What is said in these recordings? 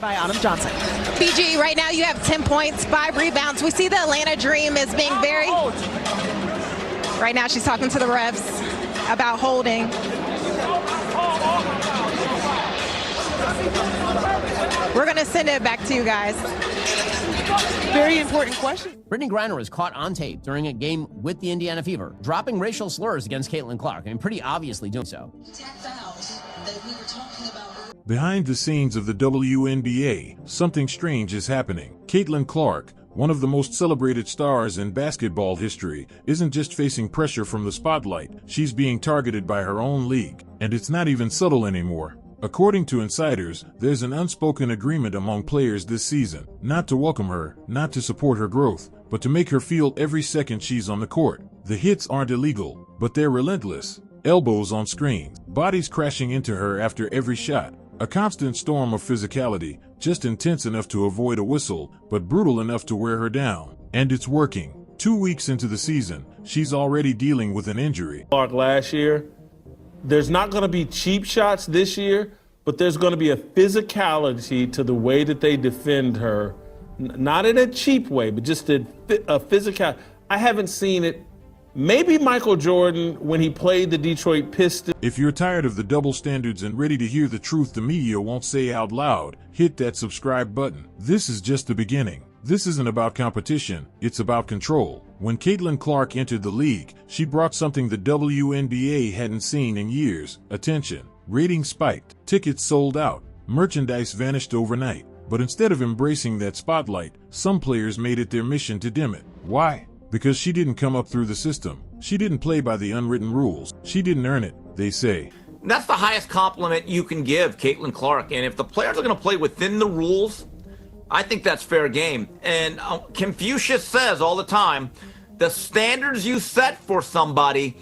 by Autumn Johnson. BG, right now you have 10 points, 5 rebounds. We see the Atlanta Dream as being very... Right now she's talking to the refs about holding. We're going to send it back to you guys. Very important question. Brittney Griner was caught on tape during a game with the Indiana Fever, dropping racial slurs against Caitlin Clark, and pretty obviously doing so. Behind the scenes of the WNBA, something strange is happening. Caitlin Clark, one of the most celebrated stars in basketball history, isn't just facing pressure from the spotlight, she's being targeted by her own league. And it's not even subtle anymore. According to insiders, there's an unspoken agreement among players this season, not to welcome her, not to support her growth, but to make her feel every second she's on the court. The hits aren't illegal, but they're relentless. Elbows on screens, bodies crashing into her after every shot. A constant storm of physicality, just intense enough to avoid a whistle, but brutal enough to wear her down. And it's working. 2 weeks into the season, she's already dealing with an injury. Clark last year. There's not going to be cheap shots this year, but there's going to be a physicality to the way that they defend her. Not in a cheap way, but just a physical. I haven't seen it. Maybe Michael Jordan when he played the Detroit Pistons. If you're tired of the double standards and ready to hear the truth the media won't say out loud, hit that subscribe button. This is just the beginning. This isn't about competition, it's about control. When Caitlin Clark entered the league, she brought something the WNBA hadn't seen in years: attention. Ratings spiked, tickets sold out, merchandise vanished overnight. But instead of embracing that spotlight, some players made it their mission to dim it. Why? Because she didn't come up through the system. She didn't play by the unwritten rules. She didn't earn it, they say. That's the highest compliment you can give Caitlin Clark. And if the players are going to play within the rules, I think that's fair game. And Confucius says all the time, the standards you set for somebody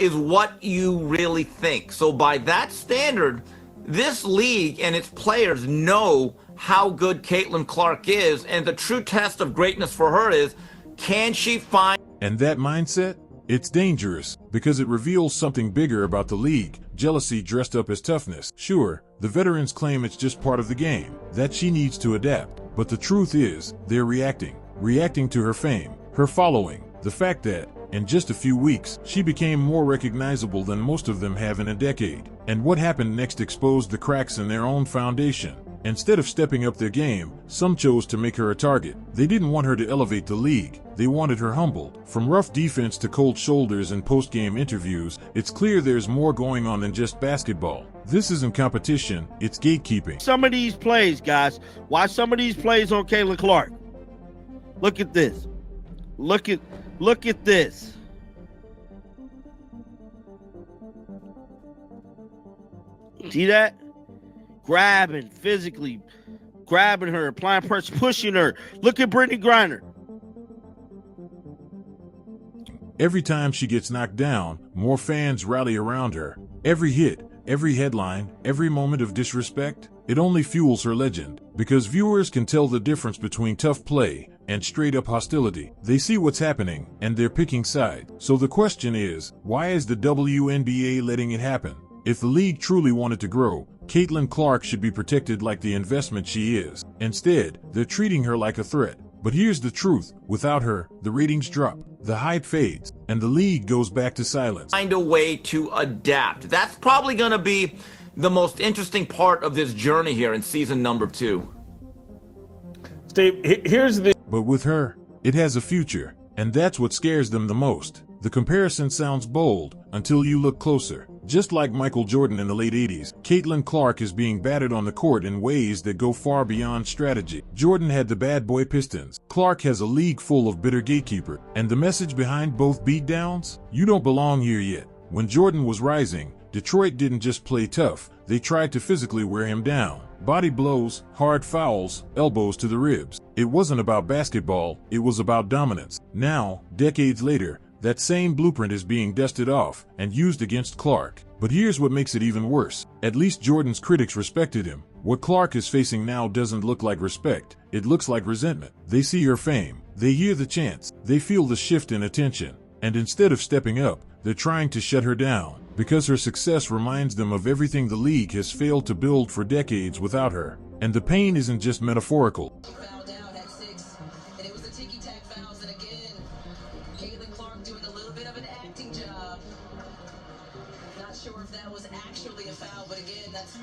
is what you really think. So by that standard, this league and its players know how good Caitlin Clark is. And the true test of greatness for her is, can she find... And that mindset? It's dangerous, because it reveals something bigger about the league: jealousy dressed up as toughness. Sure, the veterans claim it's just part of the game, that she needs to adapt. But the truth is, they're reacting to her fame, her following, the fact that, in just a few weeks, she became more recognizable than most of them have in a decade. And what happened next exposed the cracks in their own foundation. Instead of stepping up their game, some chose to make her a target. They didn't want her to elevate the league. They wanted her humbled. From rough defense to cold shoulders and post-game interviews, it's clear there's more going on than just basketball. This isn't competition, it's gatekeeping. Some of these plays, guys, watch some of these plays on Caitlin Clark. Look at this. Look at this. See that? Grabbing, physically grabbing her, applying pressure, pushing her. Look at Brittney Griner. Every time she gets knocked down, more fans rally around her. Every hit, every headline, every moment of disrespect, it only fuels her legend. Because viewers can tell the difference between tough play and straight-up hostility. They see what's happening, and they're picking sides. So the question is, why is the WNBA letting it happen? If the league truly wanted to grow, Caitlin Clark should be protected like the investment she is. Instead, they're treating her like a threat. But here's the truth: without her, the ratings drop, the hype fades, and the league goes back to silence. Find a way to adapt. That's probably going to be the most interesting part of this journey here in season number 2. Steve, here's the... But with her, it has a future, and that's what scares them the most. The comparison sounds bold until you look closer. Just like Michael Jordan in the late 80s, Caitlin Clark is being battered on the court in ways that go far beyond strategy. Jordan had the bad boy Pistons. Clark has a league full of bitter gatekeepers. And the message behind both beatdowns? You don't belong here yet. When Jordan was rising, Detroit didn't just play tough, they tried to physically wear him down. Body blows, hard fouls, elbows to the ribs. It wasn't about basketball, it was about dominance. Now, decades later, that same blueprint is being dusted off and used against Clark. But here's what makes it even worse. At least Jordan's critics respected him. What Clark is facing now doesn't look like respect. It looks like resentment. They see her fame. They hear the chants. They feel the shift in attention. And instead of stepping up, they're trying to shut her down, because her success reminds them of everything the league has failed to build for decades without her. And the pain isn't just metaphorical. Fouled out at 6, and it was the ticky-tack fouls, and again, Caitlin Clark doing a little bit of an acting job. Not sure if that was actually a foul, but again, that's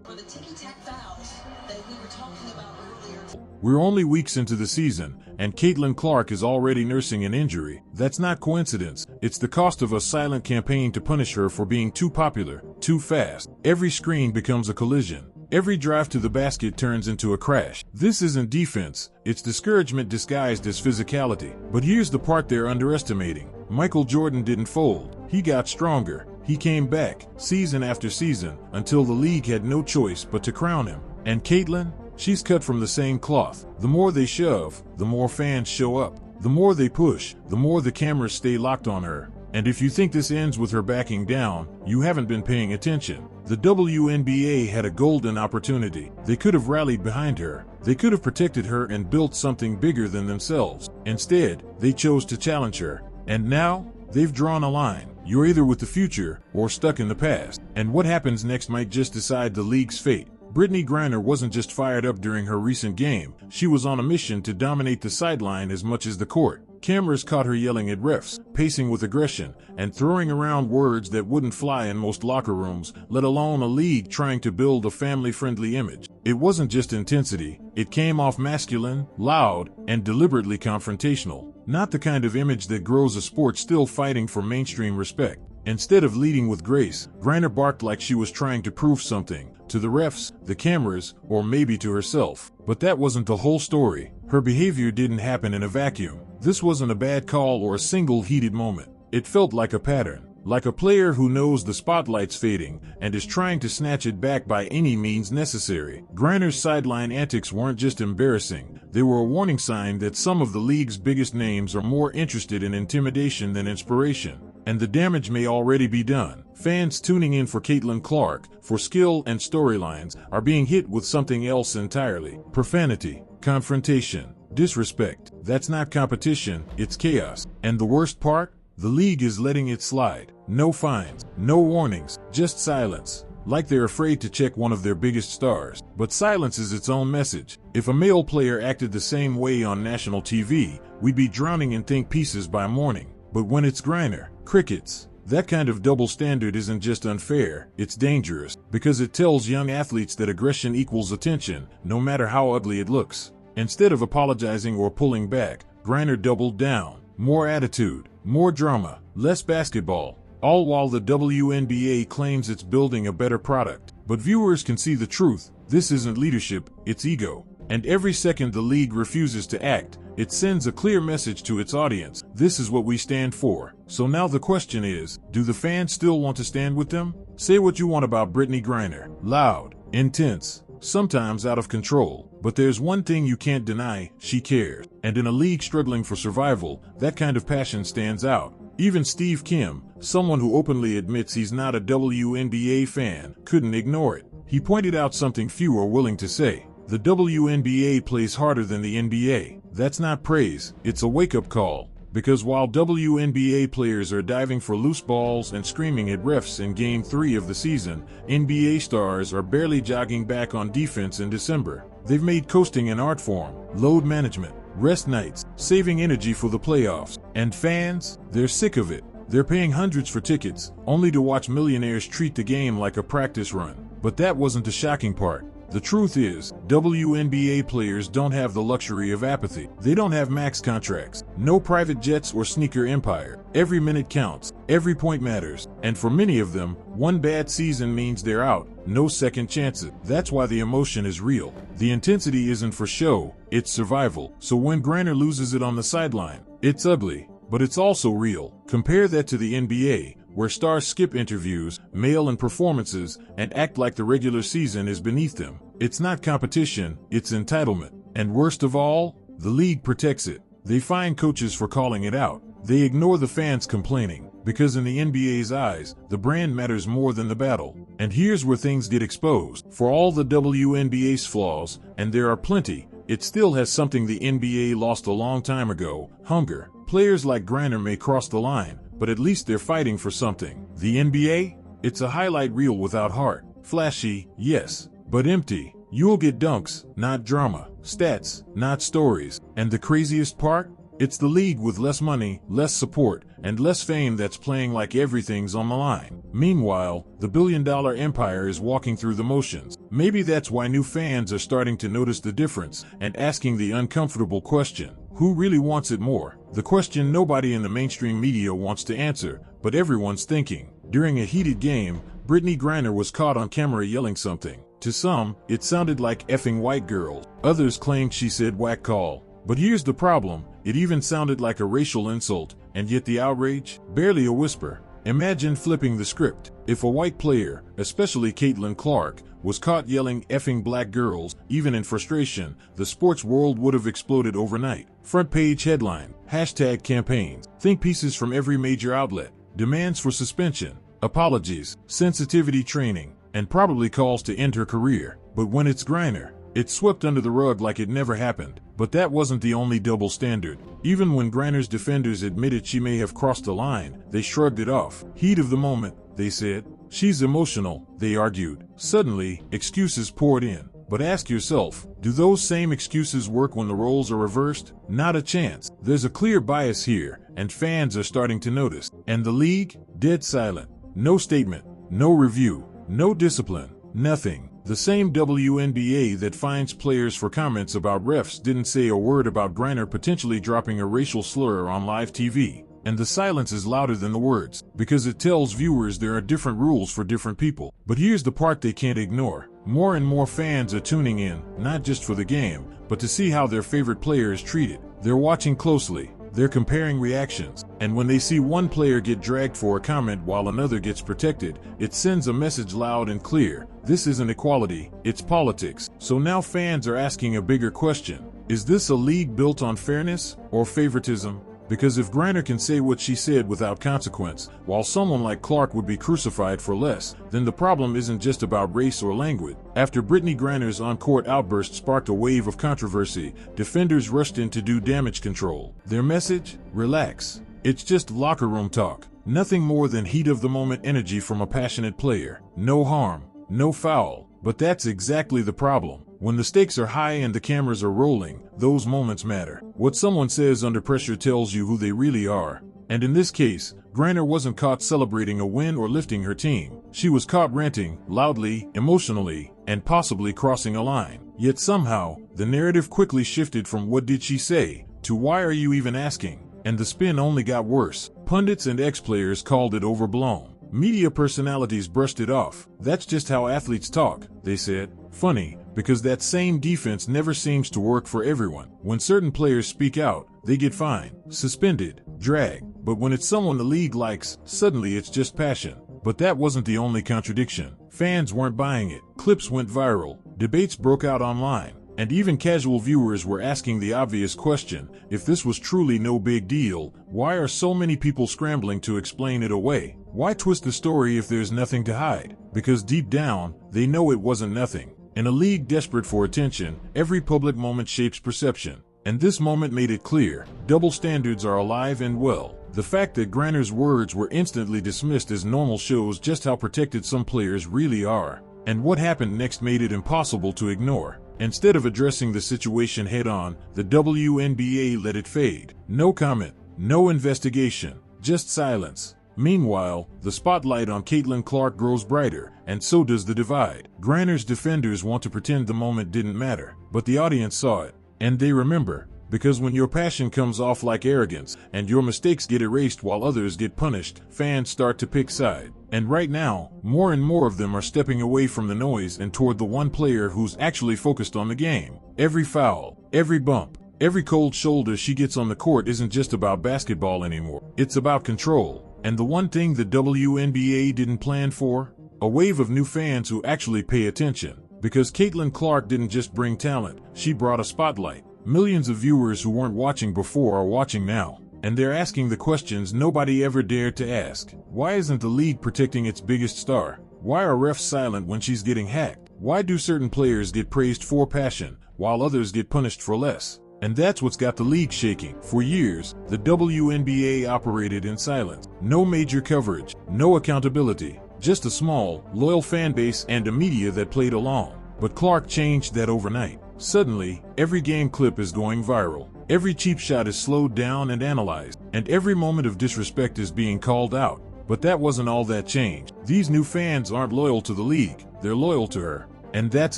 for the ticky-tack fouls that we were talking about earlier. We're only weeks into the season, and Caitlin Clark is already nursing an injury. That's not coincidence. It's the cost of a silent campaign to punish her for being too popular, too fast. Every screen becomes a collision. Every drive to the basket turns into a crash. This isn't defense, it's discouragement disguised as physicality. But here's the part they're underestimating. Michael Jordan didn't fold. He got stronger. He came back, season after season, until the league had no choice but to crown him. And Caitlin? She's cut from the same cloth. The more they shove, the more fans show up. The more they push, the more the cameras stay locked on her. And if you think this ends with her backing down, you haven't been paying attention. The WNBA had a golden opportunity. They could have rallied behind her. They could have protected her and built something bigger than themselves. Instead, they chose to challenge her. And now, they've drawn a line. You're either with the future or stuck in the past. And what happens next might just decide the league's fate. Brittney Griner wasn't just fired up during her recent game. She was on a mission to dominate the sideline as much as the court. Cameras caught her yelling at refs, pacing with aggression, and throwing around words that wouldn't fly in most locker rooms, let alone a league trying to build a family-friendly image. It wasn't just intensity. It came off masculine, loud, and deliberately confrontational. Not the kind of image that grows a sport still fighting for mainstream respect. Instead of leading with grace, Griner barked like she was trying to prove something. To the refs, the cameras, or maybe to herself. But that wasn't the whole story. Her behavior didn't happen in a vacuum. This wasn't a bad call or a single heated moment. It felt like a pattern. Like a player who knows the spotlight's fading and is trying to snatch it back by any means necessary. Griner's sideline antics weren't just embarrassing. They were a warning sign that some of the league's biggest names are more interested in intimidation than inspiration. And the damage may already be done. Fans tuning in for Caitlin Clark, for skill and storylines, are being hit with something else entirely. Profanity, confrontation, disrespect. That's not competition, it's chaos. And the worst part? The league is letting it slide. No fines, no warnings, just silence. Like they're afraid to check one of their biggest stars. But silence is its own message. If a male player acted the same way on national TV, we'd be drowning in think pieces by morning. But when it's Griner, crickets. That kind of double standard isn't just unfair, it's dangerous, because it tells young athletes that aggression equals attention, no matter how ugly it looks. Instead of apologizing or pulling back, Griner doubled down. More attitude, more drama, less basketball, all while the WNBA claims it's building a better product. But viewers can see the truth. This isn't leadership, it's ego. And every second the league refuses to act, it sends a clear message to its audience. This is what we stand for. So now the question is, do the fans still want to stand with them? Say what you want about Brittney Griner. Loud, intense, sometimes out of control. But there's one thing you can't deny, she cares. And in a league struggling for survival, that kind of passion stands out. Even Steve Kim, someone who openly admits he's not a WNBA fan, couldn't ignore it. He pointed out something few are willing to say. The WNBA plays harder than the NBA. That's not praise, it's a wake-up call. Because while WNBA players are diving for loose balls and screaming at refs in Game 3 of the season, NBA stars are barely jogging back on defense in December. They've made coasting an art form, load management, rest nights, saving energy for the playoffs. And fans, they're sick of it. They're paying hundreds for tickets, only to watch millionaires treat the game like a practice run. But that wasn't the shocking part. The truth is, WNBA players don't have the luxury of apathy. They don't have max contracts, no private jets or sneaker empire. Every minute counts, every point matters, and for many of them, one bad season means they're out, no second chances. That's why the emotion is real. The intensity isn't for show, it's survival. So when Griner loses it on the sideline, it's ugly, but it's also real. Compare that to the NBA, where stars skip interviews, mail in performances, and act like the regular season is beneath them. It's not competition, it's entitlement. And worst of all, the league protects it. They fine coaches for calling it out. They ignore the fans complaining, because in the NBA's eyes, the brand matters more than the battle. And here's where things get exposed. For all the WNBA's flaws, and there are plenty, it still has something the NBA lost a long time ago: hunger. Players like Griner may cross the line, but at least they're fighting for something. The NBA? It's a highlight reel without heart. Flashy, yes, but empty. You'll get dunks, not drama, stats, not stories. And the craziest part? It's the league with less money, less support, and less fame that's playing like everything's on the line. Meanwhile, the billion-dollar empire is walking through the motions. Maybe that's why new fans are starting to notice the difference and asking the uncomfortable question, who really wants it more? The question nobody in the mainstream media wants to answer, but everyone's thinking. During a heated game, Brittney Griner was caught on camera yelling something. To some, it sounded like effing white girls. Others claimed she said whack call. But here's the problem, it even sounded like a racial insult, and yet the outrage? Barely a whisper. Imagine flipping the script. If a white player, especially Caitlin Clark, was caught yelling effing black girls, even in frustration, the sports world would have exploded overnight. Front page headline, #campaigns, think pieces from every major outlet, demands for suspension, apologies, sensitivity training, and probably calls to end her career. But when it's Griner, it's swept under the rug like it never happened. But that wasn't the only double standard. Even when Griner's defenders admitted she may have crossed the line, they shrugged it off. Heat of the moment, they said. She's emotional, they argued. Suddenly, excuses poured in. But ask yourself, do those same excuses work when the roles are reversed? Not a chance. There's a clear bias here, and fans are starting to notice. And the league? Dead silent. No statement, no review, no discipline, nothing. The same WNBA that fines players for comments about refs didn't say a word about Griner potentially dropping a racial slur on live TV. And the silence is louder than the words, because it tells viewers there are different rules for different people. But here's the part they can't ignore. More and more fans are tuning in, not just for the game, but to see how their favorite player is treated. They're watching closely. They're comparing reactions, and when they see one player get dragged for a comment while another gets protected, it sends a message loud and clear. This isn't equality, it's politics. So now fans are asking a bigger question. Is this a league built on fairness or favoritism? Because if Griner can say what she said without consequence, while someone like Clark would be crucified for less, then the problem isn't just about race or language. After Brittney Griner's on-court outburst sparked a wave of controversy, defenders rushed in to do damage control. Their message? Relax. It's just locker room talk. Nothing more than heat-of-the-moment energy from a passionate player. No harm, no foul. But that's exactly the problem. When the stakes are high and the cameras are rolling, those moments matter. What someone says under pressure tells you who they really are. And in this case, Griner wasn't caught celebrating a win or lifting her team. She was caught ranting, loudly, emotionally, and possibly crossing a line. Yet somehow, the narrative quickly shifted from "what did she say?" to "why are you even asking?" And the spin only got worse. Pundits and ex-players called it overblown. Media personalities brushed it off. That's just how athletes talk, they said. Funny, because that same defense never seems to work for everyone. When certain players speak out, they get fined, suspended, dragged. But when it's someone the league likes, suddenly it's just passion. But that wasn't the only contradiction. Fans weren't buying it. Clips went viral. Debates broke out online. And even casual viewers were asking the obvious question, if this was truly no big deal, why are so many people scrambling to explain it away? Why twist the story if there's nothing to hide? Because deep down, they know it wasn't nothing. In a league desperate for attention, every public moment shapes perception. And this moment made it clear, double standards are alive and well. The fact that Griner's words were instantly dismissed as normal shows just how protected some players really are. And what happened next made it impossible to ignore. Instead of addressing the situation head-on, the WNBA let it fade. No comment, no investigation, just silence. Meanwhile, the spotlight on Caitlin Clark grows brighter, and so does the divide. Griner's defenders want to pretend the moment didn't matter, but the audience saw it, and they remember. Because when your passion comes off like arrogance, and your mistakes get erased while others get punished, fans start to pick side. And right now, more and more of them are stepping away from the noise and toward the one player who's actually focused on the game. Every foul, every bump, every cold shoulder she gets on the court isn't just about basketball anymore. It's about control. And the one thing the WNBA didn't plan for? A wave of new fans who actually pay attention. Because Caitlin Clark didn't just bring talent, she brought a spotlight. Millions of viewers who weren't watching before are watching now. And they're asking the questions nobody ever dared to ask. Why isn't the league protecting its biggest star? Why are refs silent when she's getting hacked? Why do certain players get praised for passion, while others get punished for less? And that's what's got the league shaking. For years, the WNBA operated in silence. No major coverage, no accountability, just a small, loyal fan base and a media that played along. But Clark changed that overnight. Suddenly, every game clip is going viral. Every cheap shot is slowed down and analyzed, and every moment of disrespect is being called out. But that wasn't all that changed. These new fans aren't loyal to the league, they're loyal to her. And that's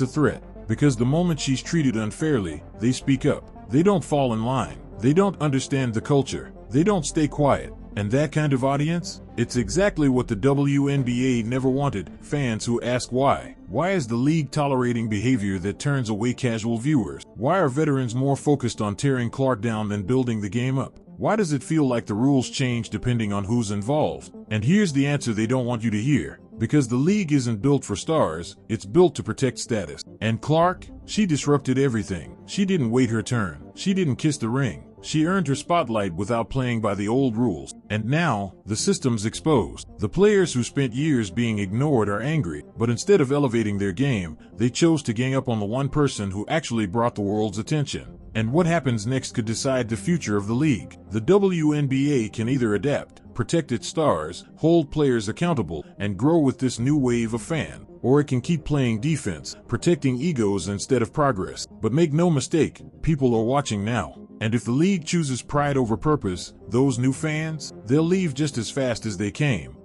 a threat, because the moment she's treated unfairly, they speak up. They don't fall in line. They don't understand the culture. They don't stay quiet. And that kind of audience? It's exactly what the WNBA never wanted, fans who ask why. Why is the league tolerating behavior that turns away casual viewers? Why are veterans more focused on tearing Clark down than building the game up? Why does it feel like the rules change depending on who's involved? And here's the answer they don't want you to hear. Because the league isn't built for stars, it's built to protect status. And Clark, she disrupted everything. She didn't wait her turn. She didn't kiss the ring. She earned her spotlight without playing by the old rules. And now, the system's exposed. The players who spent years being ignored are angry, but instead of elevating their game, they chose to gang up on the one person who actually brought the world's attention. And what happens next could decide the future of the league. The WNBA can either adapt, protect its stars, hold players accountable, and grow with this new wave of fan. Or it can keep playing defense, protecting egos instead of progress. But make no mistake, people are watching now. And if the league chooses pride over purpose, those new fans, they'll leave just as fast as they came.